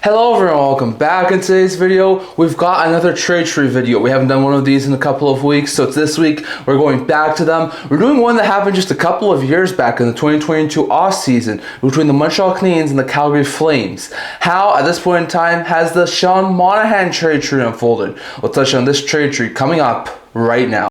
Hello everyone, welcome back. In today's video, we've got another trade tree video. We haven't done one of these in a couple of weeks, so it's this week. We're going back to them. We're doing one that happened just a couple of years back in the 2022 offseason between the Montreal Canadiens and the Calgary Flames. How, at this point in time, has the Sean Monahan trade tree unfolded? We'll touch on this trade tree coming up right now.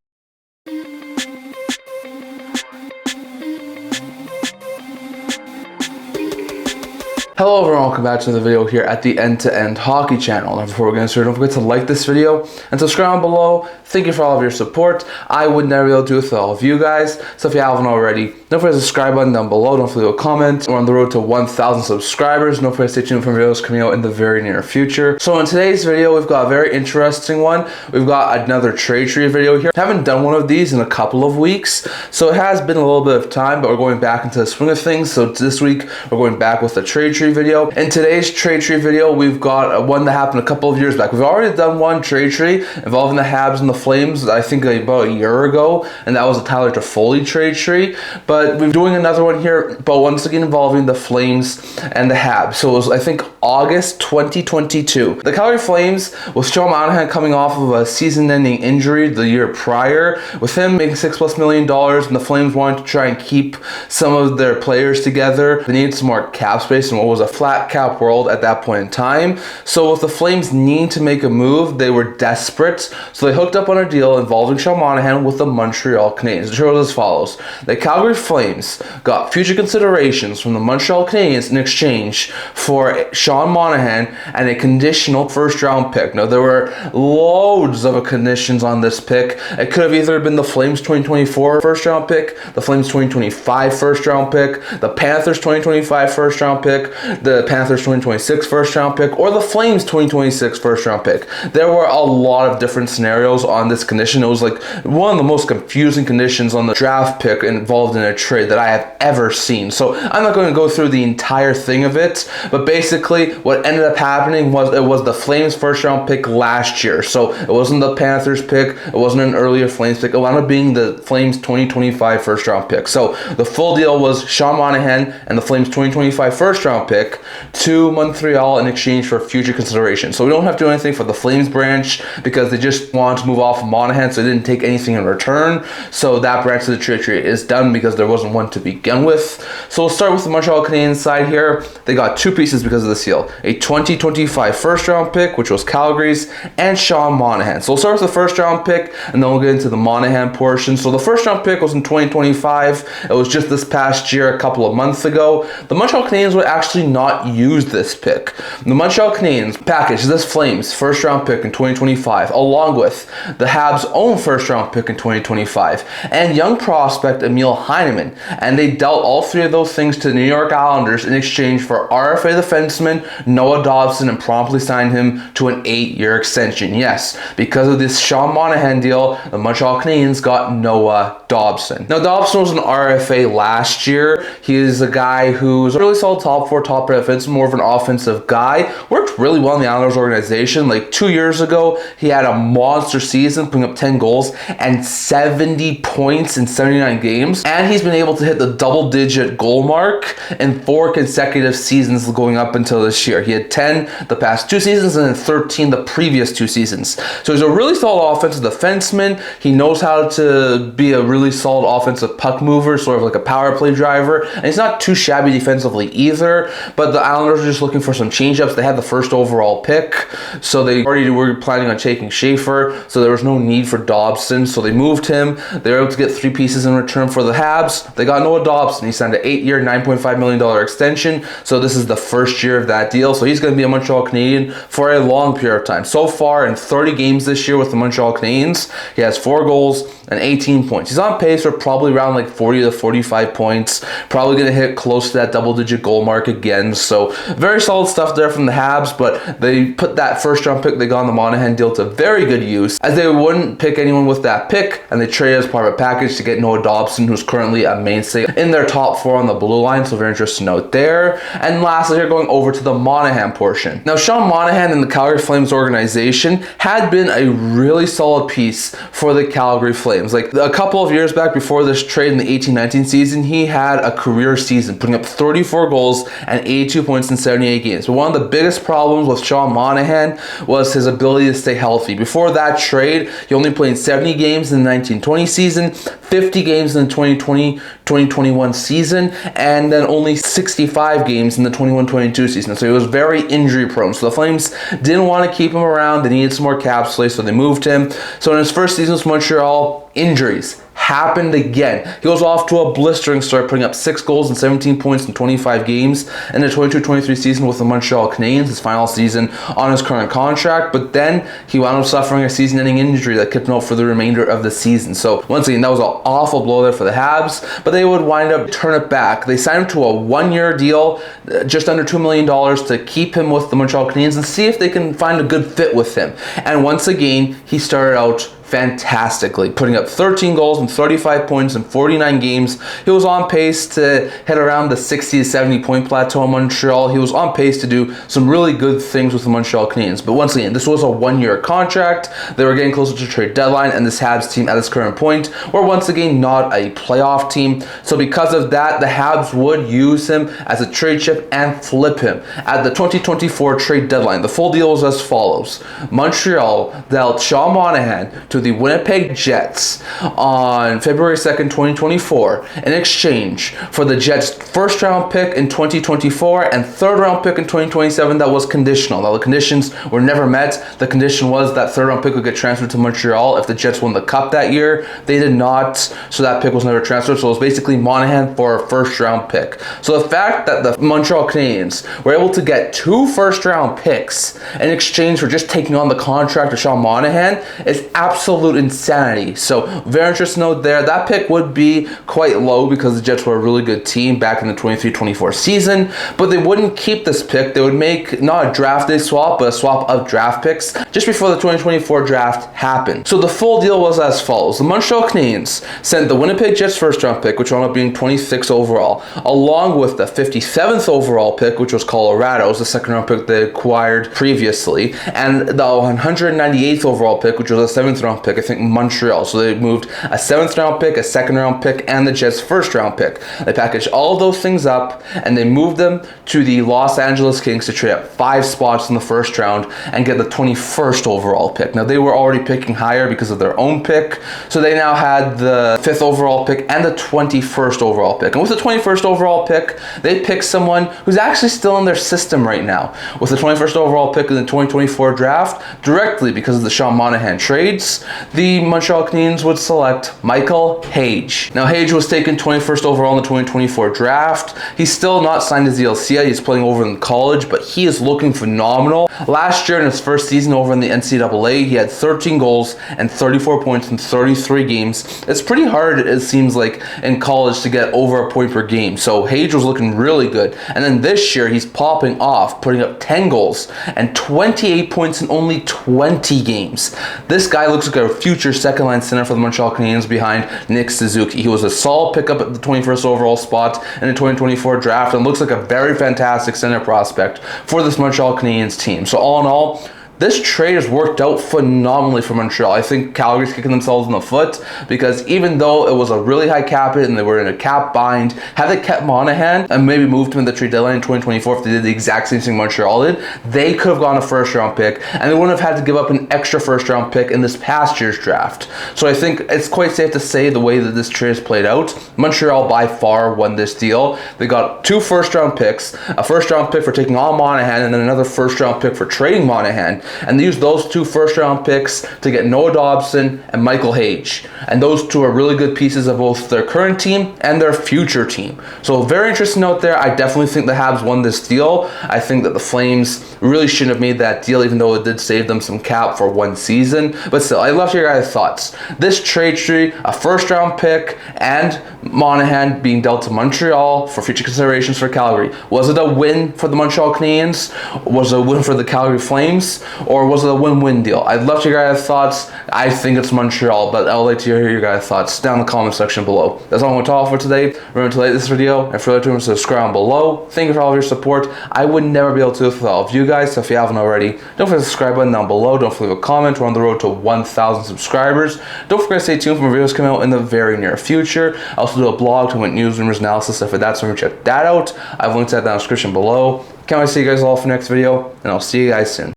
Hello everyone, welcome back to the video here at the End-to-End Hockey channel. Now before we get started, don't forget to like this video and subscribe down below. Thank you for all of your support. I would never be able to do it without all of you guys. So if you haven't already, don't forget to subscribe button down below. Don't forget to leave a comment. We're on the road to 1,000 subscribers. Don't forget to stay tuned for videos coming out in the very near future. So in today's video, we've got a very interesting one. We've got another trade tree video here. I haven't done one of these in a couple of weeks, so it has been a little bit of time, but we're going back into the swing of things. So this week, we're going back with the trade tree video. In today's trade tree video, we've got one that happened a couple of years back. We've already done one trade tree involving the Habs and the Flames, I think about a year ago, and that was a Tyler Toffoli trade tree. But we're doing another one here, but once again involving the Flames and the Habs. So it was, I think, August 2022. The Calgary Flames, with Sean Monahan coming off of a season-ending injury the year prior, with him making $6+ million, and the Flames wanted to try and keep some of their players together. They needed some more cap space in what was a flat cap world at that point in time. So with the Flames needing to make a move, they were desperate. So they hooked up on a deal involving Sean Monahan with the Montreal Canadiens. The show was as follows. The Calgary Flames got future considerations from the Montreal Canadiens in exchange for Sean Monahan and a conditional first-round pick. Now, there were loads of conditions on this pick. It could have either been the Flames 2024 first-round pick, the Flames 2025 first-round pick, the Panthers 2025 first-round pick, the Panthers 2026 first-round pick, or the Flames 2026 first-round pick. There were a lot of different scenarios on this condition. It was like one of the most confusing conditions on the draft pick involved in a trade that I have ever seen. So I'm not going to go through the entire thing of it, but basically what ended up happening was it was the Flames first-round pick last year. So it wasn't the Panthers pick, it wasn't an earlier Flames pick, it wound up being the Flames 2025 first-round pick. So the full deal was Sean Monahan and the Flames 2025 first-round pick to Montreal in exchange for future consideration. So we don't have to do anything for the Flames branch because they just wanted to move off of Monahan, so they didn't take anything in return. So that branch of the trade tree is done because there wasn't one to begin with. So we'll start with the Montreal Canadiens side here. They got two pieces because of this deal. A 2025 first-round pick, which was Calgary's, and Sean Monahan. So we'll start with the first-round pick, and then we'll get into the Monahan portion. So the first-round pick was in 2025. It was just this past year, a couple of months ago. The Montreal Canadiens would actually not use this pick. The Montreal Canadiens packaged this Flames first-round pick in 2025, along with the Habs' own first-round pick in 2025, and young prospect Emil Heineman, and they dealt all three of those things to the New York Islanders in exchange for RFA defenseman Noah Dobson and promptly signed him to an 8-year extension. Yes, because of this Sean Monahan deal, the Montreal Canadiens got Noah Dobson. Now, Dobson was an RFA last year. He is a guy who's a really solid top four, top defenseman, more of an offensive guy. Worked really well in the Islanders organization. Like 2 years ago, he had a monster season, putting up 10 goals and 70 points in 79 games. And he's been able to hit the double-digit goal mark in 4 consecutive seasons going up until this year. He had 10 the past 2 seasons and then 13 the previous 2 seasons. So he's a really solid offensive defenseman. He knows how to be a really solid offensive puck mover, sort of like a power play driver. And he's not too shabby defensively either, but the Islanders are just looking for some change-ups. They had the first overall pick, so they already were planning on taking Schaefer, so there was no need for Dobson, so they moved him. They were able to get 3 pieces in return for the Habs. They got Noah Dobson. He signed an 8-year, $9.5 million extension, so this is the first year of that deal, so he's going to be a Montreal Canadian for a long period of time. So far, in 30 games this year with the Montreal Canadiens, he has 4 goals and 18 points. He's on pace for probably around like 40 to 45 points, probably going to hit close to that double-digit goal mark again, so very solid stuff there from the Habs, but they put that first-round pick they got on the Monahan deal to very good use, as they wouldn't pick anyone with that pick, and they traded as part of a package to get Noah Dobson, who's currently a mainstay in their top 4 on the blue line, so very interesting note there. And lastly, here going over to the Monahan portion. Now, Sean Monahan in the Calgary Flames organization had been a really solid piece for the Calgary Flames. Flames. Like a couple of years back before this trade in the 18-19 season, he had a career season, putting up 34 goals and 82 points in 78 games. But one of the biggest problems with Sean Monahan was his ability to stay healthy. Before that trade, he only played 70 games in the 1920 season, 50 games in the 2020-2021 season, and then only 65 games in the 21-22 season. So he was very injury prone. So the Flames didn't want to keep him around. They needed some more cap space, so they moved him. So in his first season with Montreal, injuries happened again. He goes off to a blistering start, putting up 6 goals and 17 points in 25 games in the 22-23 season with the Montreal Canadiens, his final season on his current contract. But then he wound up suffering a season-ending injury that kept him out for the remainder of the season. So once again, that was an awful blow there for the Habs, but they would wind up turn it back. They signed him to a 1-year deal, just under $2 million, to keep him with the Montreal Canadiens and see if they can find a good fit with him. And once again, he started out fantastically, putting up 13 goals and 35 points in 49 games. He was on pace to hit around the 60 to 70 point plateau in Montreal. He was on pace to do some really good things with the Montreal Canadiens. But once again, this was a 1-year contract. They were getting closer to trade deadline, and this Habs team at this current point were once again not a playoff team. So because of that, the Habs would use him as a trade chip and flip him at the 2024 trade deadline. The full deal was as follows. Montreal dealt Sean Monahan to the Winnipeg Jets on February 2nd, 2024 in exchange for the Jets' first-round pick in 2024 and third-round pick in 2027 that was conditional. Now, the conditions were never met. The condition was that third-round pick would get transferred to Montreal if the Jets won the Cup that year. They did not, so that pick was never transferred. So it was basically Monahan for a first-round pick. So the fact that the Montreal Canadiens were able to get 2 first-round picks in exchange for just taking on the contract of Sean Monahan is absolute insanity. So very interesting note there. That pick would be quite low because the Jets were a really good team back in the 23-24 season, but they wouldn't keep this pick. They would make not a draft day swap, but a swap of draft picks just before the 2024 draft happened. So the full deal was as follows. The Montreal Canadiens sent the Winnipeg Jets first round pick, which wound up being 26 overall, along with the 57th overall pick, which was Colorado's, the second round pick they acquired previously, and the 198th overall pick, which was a 7th round pick, I think Montreal. So they moved a 7th round pick, a 2nd round pick, and the Jets first round pick. They packaged all of those things up and they moved them to the Los Angeles Kings to trade up 5 spots in the first round and get the 21st overall pick. Now they were already picking higher because of their own pick, so they now had the 5th overall pick and the 21st overall pick. And with the 21st overall pick, they picked someone who's actually still in their system right now. With the 21st overall pick in the 2024 draft, directly because of the Sean Monahan trades, the Montreal Canadiens would select Michael Hage. Now, Hage was taken 21st overall in the 2024 draft. He's still not signed his deal yet. He's playing over in college, but he is looking phenomenal. Last year in his first season over in the NCAA, he had 13 goals and 34 points in 33 games. It's pretty hard, it seems like, in college to get over a point per game. So Hage was looking really good. And then this year, he's popping off, putting up 10 goals and 28 points in only 20 games. This guy looks like a future second-line center for the Montreal Canadiens behind Nick Suzuki. He was a solid pickup at the 21st overall spot in the 2024 draft and looks like a very fantastic center prospect for this Montreal Canadiens team. So all in all, this trade has worked out phenomenally for Montreal. I think Calgary's kicking themselves in the foot because even though it was a really high cap hit and they were in a cap bind, had they kept Monahan and maybe moved him in the trade deadline in 2024, if they did the exact same thing Montreal did, they could have gone a first round pick and they wouldn't have had to give up an extra first round pick in this past year's draft. So I think it's quite safe to say the way that this trade has played out, Montreal by far won this deal. They got 2 first round picks, a first round pick for taking on Monahan and then another first round pick for trading Monahan. And they used those 2 first-round picks to get Noah Dobson and Michael Hage. And those 2 are really good pieces of both their current team and their future team. So very interesting note there. I definitely think the Habs won this deal. I think that the Flames really shouldn't have made that deal, even though it did save them some cap for 1 season. But still, I'd love to hear your guys' thoughts. This trade tree, a first-round pick, and Monahan being dealt to Montreal for future considerations for Calgary. Was it a win for the Montreal Canadiens? Was it a win for the Calgary Flames? or was it a win-win deal? I'd love to hear your guys' thoughts. I think it's Montreal, but I'd like to hear your guys' thoughts down in the comment section below. That's all I'm going to talk for today. Remember to like this video, and further to subscribe below. Thank you for all of your support. I would never be able to do this without all of you guys, so if you haven't already, don't forget to subscribe button down below. Don't forget to leave a comment. We're on the road to 1,000 subscribers. Don't forget to stay tuned for more videos coming out in the very near future. I also do a blog to win news, rumors, analysis, stuff like that, so check that out. I've linked that down in the description below. Can't wait to see you guys all for the next video, and I'll see you guys soon.